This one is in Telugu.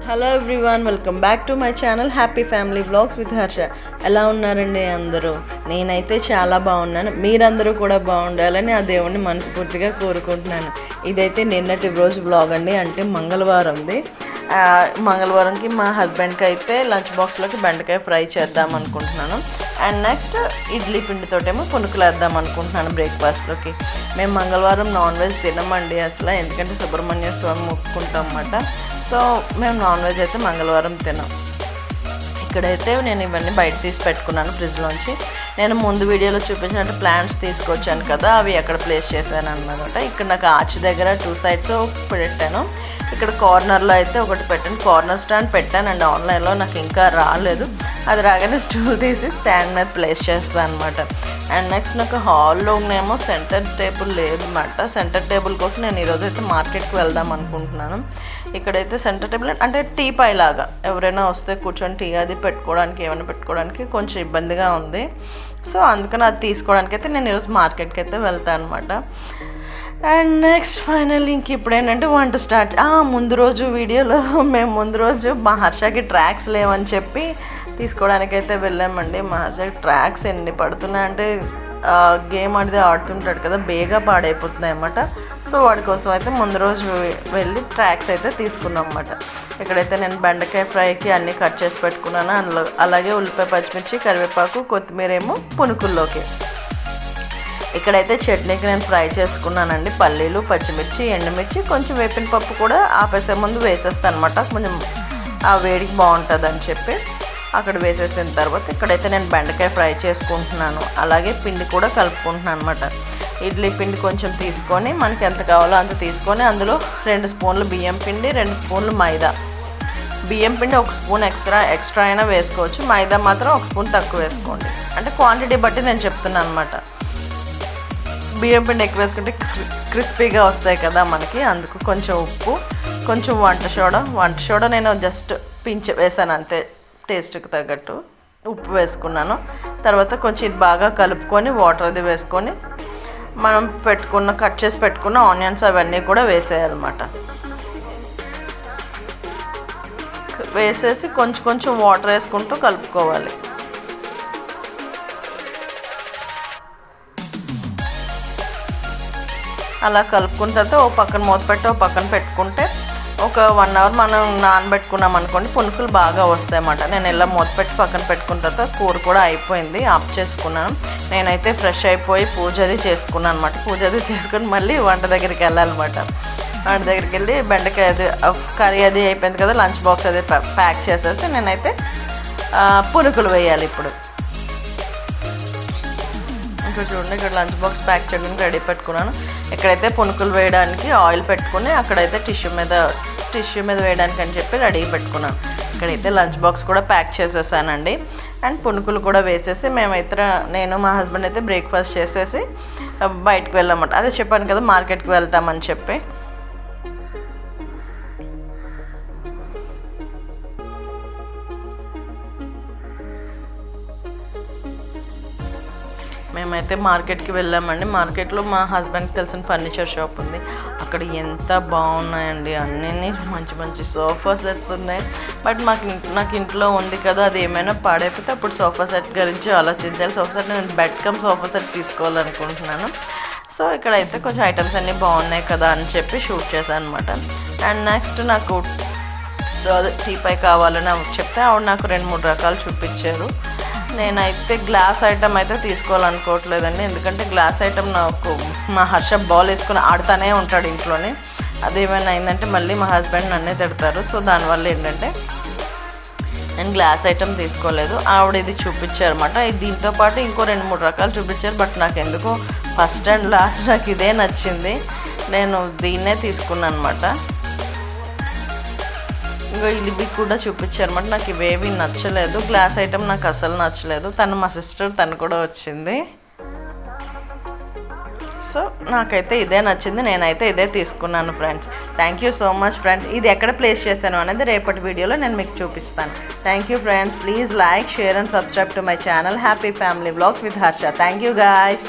Hello everyone, welcome back to my channel happy family vlogs with Harsha. ఎలా ఉన్నారండి అందరూ? నేనైతే చాలా బాగున్నాను. మీరందరూ కూడా బాగుండాలని ఆ దేవుణ్ణి మనస్ఫూర్తిగా కోరుకుంటున్నాను. ఇదైతే నిన్నటి రోజు వ్లాగ్ అండి, అంటే మంగళవారంది. మంగళవారంకి మా హస్బెండ్కి అయితే లంచ్ బాక్స్లోకి బెండకాయ ఫ్రై చేద్దాం అనుకుంటున్నాను. అండ్ నెక్స్ట్ ఇడ్లీ పిండితోటేమో పునుకులు వేద్దాం అనుకుంటున్నాను బ్రేక్ఫాస్ట్లోకి. మేము మంగళవారం నాన్ వెజ్ తినమండి అసలు, ఎందుకంటే సుబ్రహ్మణ్య స్వామి మొక్కుకుంటాం అన్నమాట. సో మేము నాన్ వెజ్ అయితే మంగళవారం తినాం. ఇక్కడైతే నేను ఇవన్నీ బయట తీసి పెట్టుకున్నాను ఫ్రిడ్జ్లోంచి. నేను ముందు వీడియోలో చూపించినట్టు ప్లాంట్స్ తీసుకొచ్చాను కదా, అవి ఎక్కడ ప్లేస్ చేశాను అన్నమాట. ఇక్కడ నాకు ఆర్చ్ దగ్గర 2 sides పెట్టాను. ఇక్కడ కార్నర్లో అయితే ఒకటి పెట్టాను, కార్నర్ స్టాండ్ పెట్టాను. అండ్ ఆన్లైన్లో నాకు ఇంకా రాలేదు, అది రాగానే స్టూల్ తీసి స్టాండ్ మీద ప్లేస్ చేస్తాను అనమాట. అండ్ నెక్స్ట్ నాకు హాల్లోనేమో సెంటర్ టేబుల్ లేదన్నమాట. సెంటర్ టేబుల్ కోసం నేను ఈరోజు అయితే మార్కెట్కి వెళ్దాం అనుకుంటున్నాను. ఇక్కడైతే సెంటర్ టేబుల్ అంటే టీ పై లాగా ఎవరైనా వస్తే కూర్చొని టీ అది పెట్టుకోవడానికి, ఏమైనా పెట్టుకోవడానికి కొంచెం ఇబ్బందిగా ఉంది. సో అందుకని అది తీసుకోవడానికి అయితే నేను ఈరోజు మార్కెట్కి అయితే వెళ్తాను అనమాట. అండ్ నెక్స్ట్ ఫైనల్ ఇంక ఇప్పుడు ఏంటంటే వంట స్టార్ట్. ముందు రోజు వీడియోలో మేము ముందు రోజు మా హర్షకి ట్రాక్స్ లేవని చెప్పి తీసుకోవడానికైతే వెళ్ళామండి. మా హర్షకి ట్రాక్స్ ఎన్ని పడుతున్నాయంటే గేమ్ అనేది ఆడుతుంటాడు కదా, బేగా పాడైపోతున్నాయి అన్నమాట. సో వాడి కోసం అయితే ముందు రోజు వెళ్ళి ట్రాక్స్ అయితే తీసుకున్నాం అన్నమాట. ఇక్కడైతే నేను బెండకాయ ఫ్రైకి అన్నీ కట్ చేసి పెట్టుకున్నాను. అలాగే ఉల్లిపాయ, పచ్చిమిర్చి, కరివేపాకు, కొత్తిమీర ఏమో పునుకుల్లోకి. ఇక్కడైతే చట్నీకి నేను ఫ్రై చేసుకున్నానండి. పల్లీలు, పచ్చిమిర్చి, ఎండుమిర్చి, కొంచెం వేపిన పప్పు కూడా ఆపేసే ముందు వేసేస్తాను అనమాట, కొంచెం ఆ వేడికి బాగుంటుంది అని చెప్పి. అక్కడ వేసేసిన తర్వాత ఇక్కడైతే నేను బెండకాయ ఫ్రై చేసుకుంటున్నాను. అలాగే పిండి కూడా కలుపుకుంటున్నాను అనమాట. ఇడ్లీ పిండి కొంచెం తీసుకొని మనకి ఎంత కావాలో అంత తీసుకొని అందులో 2 స్పూన్లు బియ్యం పిండి, 2 స్పూన్లు మైదా. బియ్యం పిండి 1 స్పూన్ ఎక్స్ట్రా అయినా వేసుకోవచ్చు, మైదా మాత్రం 1 స్పూన్ తక్కువ వేసుకోండి. అంటే క్వాంటిటీ బట్టి నేను చెప్తున్నాను అనమాట. బియ్యం పిండి ఎక్కువ వేసుకుంటే క్రిస్పీగా వస్తాయి కదా మనకి, అందుకు కొంచెం ఉప్పు, కొంచెం వంట సోడా నేను జస్ట్ పించ్ వేసాను అంతే, టేస్ట్కి తగ్గట్టు ఉప్పు వేసుకున్నాను. తర్వాత కొంచెం ఇది బాగా కలుపుకొని వాటర్ అది వేసుకొని మనం కట్ చేసి పెట్టుకున్న ఆనియన్స్ అవన్నీ కూడా వేసేయాలన్నమాట. వేసేసి కొంచెం వాటర్ వేసుకుంటూ కలుపుకోవాలి. అలా కలుపుకున్న తర్వాత ఓ పక్కన మూత పెట్టి ఓ పక్కన పెట్టుకుంటే ఒక 1 hour మనం నానబెట్టుకున్నాం అనుకోండి, పునుకులు బాగా వస్తాయి అన్నమాట. నేను ఇలా మూత పెట్టి పక్కన పెట్టుకున్న తర్వాత కూర కూడా అయిపోయింది, ఆఫ్ చేసుకున్నాను. నేనైతే ఫ్రెష్ అయిపోయి పూజ అది చేసుకున్నాను అనమాట. పూజ అది చేసుకుని మళ్ళీ వంట దగ్గరికి వెళ్ళాలన్నమాట. వంట దగ్గరికి వెళ్ళి బెండకాయ అది కర్రీ అది అయిపోయింది కదా, లంచ్ బాక్స్ అది ప్యాక్ చేసేసి నేనైతే పునుకులు వేయాలి ఇప్పుడు. ఇక్కడ చూడండి, ఇక్కడ లంచ్ బాక్స్ ప్యాక్ చేయడానికి రెడీ పెట్టుకున్నాను. ఇక్కడైతే పునుకులు వేయడానికి ఆయిల్ పెట్టుకుని అక్కడైతే టిష్యూ మీద వేయడానికి అని చెప్పి రెడీ పెట్టుకున్నాను. ఇక్కడైతే లంచ్ బాక్స్ కూడా ప్యాక్ చేసేసానండి. అండ్ పునుకులు కూడా వేసేసి నేను మా హస్బెండ్ అయితే బ్రేక్ఫాస్ట్ చేసేసి బయటకు వెళ్ళామన్నమాట. అదే చెప్పాను కదా మార్కెట్కి వెళ్తామని చెప్పి. మేమైతే మార్కెట్కి వెళ్ళామండి. మార్కెట్లో మా హస్బెండ్కి తెలిసిన ఫర్నిచర్ షాప్ ఉంది. అక్కడ ఎంత బాగున్నాయండి, అన్నీ మంచి సోఫా సెట్స్ ఉన్నాయి. బట్ నాకు ఇంట్లో ఉంది కదా, అది ఏమైనా పాడైపోతే అప్పుడు సోఫా సెట్ గురించి ఆలోచించాలి. సోఫా సెట్ నేను బెడ్ కమ్ సోఫా సెట్ తీసుకోవాలనుకుంటున్నాను. సో ఇక్కడైతే కొంచెం ఐటమ్స్ అన్నీ బాగున్నాయి కదా అని చెప్పి షూట్ చేశాను అనమాట. అండ్ నెక్స్ట్ నాకు టీ పై కావాలని చెప్తే ఆవిడ నాకు 2-3 రకాలు చూపించారు. నేనైతే గ్లాస్ ఐటమ్ అయితే తీసుకోవాలనుకోవట్లేదండి, ఎందుకంటే గ్లాస్ ఐటమ్ నాకు మా హర్ష బాల్ వేసుకుని ఆడుతూనే ఉంటాడు ఇంట్లోనే. అదేమైనా అయిందంటే మళ్ళీ మా హస్బెండ్ నన్నే తిడతారు. సో దానివల్ల ఏంటంటే నేను గ్లాస్ ఐటమ్ తీసుకోలేదు. ఆవిడ ఇది చూపించారన్నమాట. దీంతో పాటు ఇంకో 2-3 రకాలు చూపించారు. బట్ నాకు ఎందుకో ఫస్ట్ అండ్ లాస్ట్ నాకు ఇదే నచ్చింది, నేను దీన్నే తీసుకున్నాను అనమాట. ఇంకా ఇవి కూడా చూపించారన్నమాట. నాకు ఇవేవి నచ్చలేదు, గ్లాస్ ఐటమ్ నాకు అసలు నచ్చలేదు. మా సిస్టర్ తను కూడా వచ్చింది. సో నాకైతే ఇదే నచ్చింది, నేనైతే ఇదే తీసుకున్నాను friends. Thank you so much friends. ఇది ఎక్కడ ప్లేస్ చేశాను అనేది రేపటి వీడియోలో నేను మీకు చూపిస్తాను. Thank you friends. Please like, share and subscribe to my channel happy family vlogs with Harsha. Thank you guys.